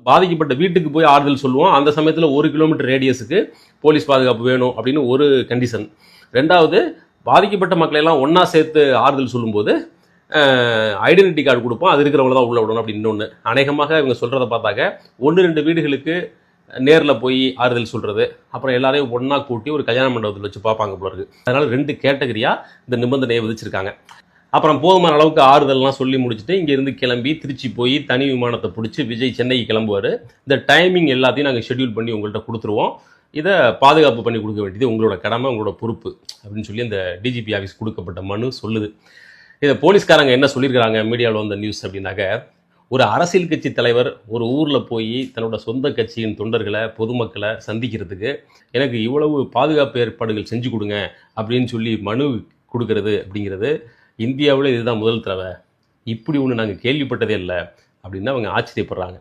பாதிக்கப்பட்ட வீட்டுக்கு போய் ஆறுதல் சொல்லுவோம். அந்த சமயத்தில் 1 கிலோமீட்டர் ரேடியஸுக்கு போலீஸ் பாதுகாப்பு வேணும் அப்படின்னு ஒரு கண்டிஷன். ரெண்டாவது, பாதிக்கப்பட்ட மக்களை எல்லாம் ஒன்றா சேர்த்து ஆறுதல் சொல்லும்போது ஐடென்டிட்டி கார்டு கொடுப்போம், அது இருக்கிறவங்கள தான் உள்ள விடணும் அப்படின்னு இன்னொன்று. அநேகமாக இவங்க சொல்கிறத பார்த்தாக்க 1-2 வீடுகளுக்கு நேரில் போய் ஆறுதல் சொல்கிறது, அப்புறம் எல்லாரையும் ஒன்றா கூட்டி ஒரு கல்யாண மண்டபத்தில் வச்சு பார்ப்பாங்க போல இருக்குது. அதனால் 2 கேட்டகரியாக இந்த நிபந்தனையை விதிச்சிருக்காங்க. அப்புறம் போதுமான அளவுக்கு ஆறுதல்லாம் சொல்லி முடிச்சுட்டு இங்கேருந்து கிளம்பி திருச்சி போய் தனி விமானத்தை பிடிச்சி விஜய் சென்னைக்கு கிளம்புவார். இந்த டைமிங் எல்லாத்தையும் நாங்கள் ஷெட்யூல் பண்ணி உங்கள்கிட்ட கொடுத்துருவோம், இதை பாதுகாப்பு பண்ணி கொடுக்க வேண்டியது உங்களோட கடமை, உங்களோட பொறுப்பு அப்படின்னு சொல்லி இந்த டிஜிபி ஆஃபீஸ் கொடுக்கப்பட்ட மனு சொல்லுது. இதை போலீஸ்காரங்க என்ன சொல்லியிருக்கிறாங்க மீடியாவில் வந்த நியூஸ் அப்படின்னாக்க, ஒரு அரசியல் கட்சி தலைவர் ஒரு ஊரில் போய் தன்னோட சொந்த கட்சியின் தொண்டர்களை பொதுமக்களை சந்திக்கிறதுக்கு எனக்கு இவ்வளவு பாதுகாப்பு ஏற்பாடுகள் செஞ்சு கொடுங்க அப்படின்னு சொல்லி மனு கொடுக்கறது அப்படிங்கிறது இந்தியாவில் இதுதான் முதல் தடவை, இப்படி ஒன்று நாங்கள் கேள்விப்பட்டதே இல்லை அப்படின்னு அவங்க ஆச்சரியப்படுறாங்க.